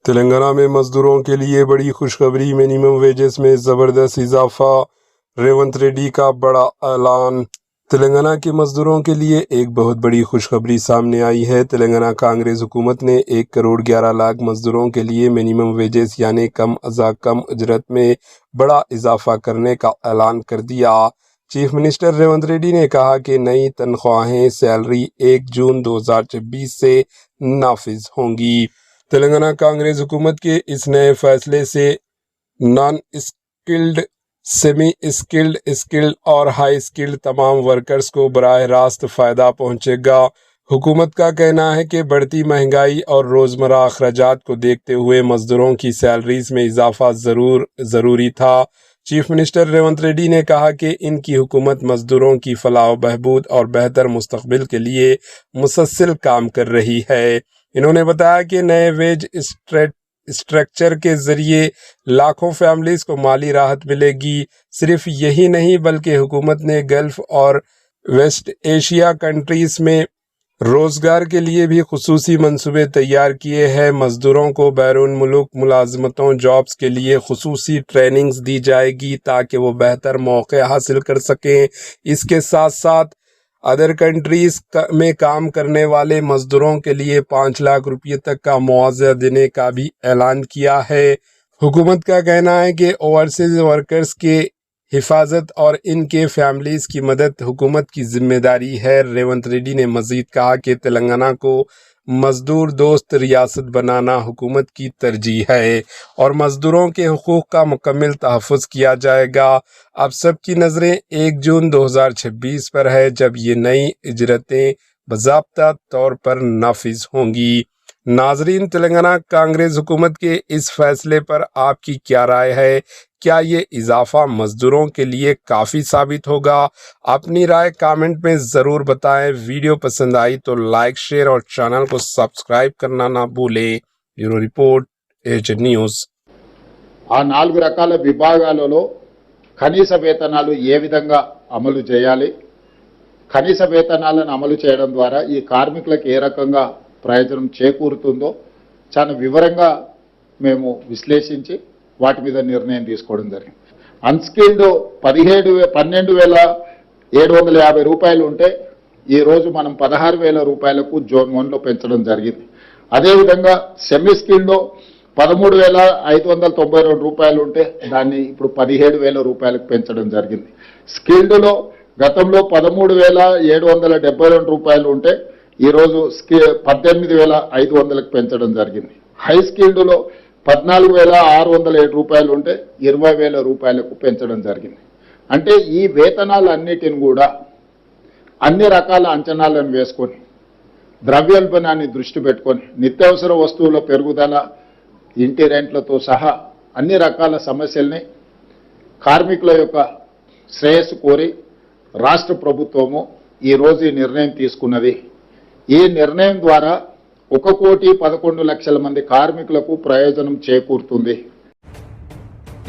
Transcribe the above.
تلنگانہ میں مزدوروں کے لیے بڑی خوشخبری، منیمم ویجز میں زبردست اضافہ، ریونت ریڈی کا بڑا اعلان۔ تلنگانہ کے مزدوروں کے لیے ایک بہت بڑی خوشخبری سامنے آئی ہے۔ تلنگانہ کانگریس حکومت نے 1,11,00,000 مزدوروں کے لیے منیمم ویجز یعنی کم ازاں کم اجرت میں بڑا اضافہ کرنے کا اعلان کر دیا۔ چیف منسٹر ریونت ریڈی نے کہا کہ نئی تنخواہیں سیلری 1 جون 2026 سے نافذ ہوں گی۔ تلنگانہ کانگریس حکومت کے اس نئے فیصلے سے naan skilled, semi skilled, skilled اور ہائی اسکلڈ تمام ورکرز کو براہ راست فائدہ پہنچے گا۔ حکومت کا کہنا ہے کہ بڑھتی مہنگائی اور روزمرہ اخراجات کو دیکھتے ہوئے مزدوروں کی سیلریز میں اضافہ ضروری تھا۔ چیف منسٹر ریونت ریڈی نے کہا کہ ان کی حکومت مزدوروں کی فلاح و بہبود اور بہتر مستقبل کے لیے مسلسل کام کر رہی ہے۔ انہوں نے بتایا کہ نئے ویج اسٹرکچر کے ذریعے لاکھوں فیملیز کو مالی راحت ملے گی۔ صرف یہی نہیں بلکہ حکومت نے گلف اور ویسٹ ایشیا کنٹریز میں روزگار کے لیے بھی خصوصی منصوبے تیار کیے ہیں۔ مزدوروں کو بیرون ملک ملازمتوں، جابز کے لیے خصوصی ٹریننگز دی جائے گی تاکہ وہ بہتر موقع حاصل کر سکیں۔ اس کے ساتھ ساتھ ادر کنٹریز میں کام کرنے والے مزدوروں کے لیے 5 لاکھ روپے تک کا معاوضہ دینے کا بھی اعلان کیا ہے۔ حکومت کا کہنا ہے کہ اوورسیز ورکرز کے حفاظت اور ان کے فیملیز کی مدد حکومت کی ذمہ داری ہے۔ ریونت ریڈی نے مزید کہا کہ تلنگانہ کو مزدور دوست ریاست بنانا حکومت کی ترجیح ہے اور مزدوروں کے حقوق کا مکمل تحفظ کیا جائے گا۔ اب سب کی نظریں 1 جون 2026 پر ہے جب یہ نئی اجرتیں باضابطہ طور پر نافذ ہوں گی۔ ناظرین، تلنگانہ کانگریس حکومت کے اس فیصلے پر آپ کی کیا رائے ہے؟ کیا یہ اضافہ مزدوروں کے لیے کافی ثابت ہوگا؟ اپنی رائے کامنٹ میں ضرور بتائیں۔ ویڈیو پسند آئی تو لائک، شیئر اور چینل کو سبسکرائب کرنا نہ بھولیں۔ Bureau report A Z news. ఆ 4 రకాల విభాగాలలో కనీస వేతనాలు ఏ విధంగా అమలు చేయాలి, కనీస వేతనాలను అమలు చేయడం ద్వారా ఈ కార్మికులకు ఏ రకంగా ప్రయోజనం చేకూరుతుందో చాలా వివరంగా మేము విశ్లేషించి వాటి మీద నిర్ణయం తీసుకోవడం జరిగింది। అన్స్కిల్డ్ 12,750 రూపాయలు ఉంటే ఈరోజు మనం 16,000 రూపాయలకు జోన్ 1లో పెంచడం జరిగింది। అదేవిధంగా సెమీ స్కిల్డ్లో 13,592 రూపాయలు ఉంటే దాన్ని ఇప్పుడు 17,000 రూపాయలకు పెంచడం జరిగింది। స్కిల్డ్లో గతంలో 13,772 రూపాయలు ఉంటే ఈరోజు 18,500లకు పెంచడం జరిగింది। హై స్కిల్డ్లో 14,607 రూపాయలు ఉంటే 20,000 రూపాయలకు పెంచడం జరిగింది। అంటే ఈ వేతనాలన్నిటిని కూడా అన్ని రకాల అంచనాలను వేసుకొని ద్రవ్యోల్బణాన్ని దృష్టి పెట్టుకొని నిత్యావసర వస్తువుల పెరుగుదల, ఇంటి రెంట్లతో సహా అన్ని రకాల సమస్యల్ని కార్మికుల యొక్క శ్రేయస్సు కోరి రాష్ట్ర ప్రభుత్వము ఈరోజు ఈ నిర్ణయం తీసుకున్నది। ఈ నిర్ణయం ద్వారా 1,11,00,000 మంది కార్మికులకు ప్రయోజనం చేకూరుతుంది।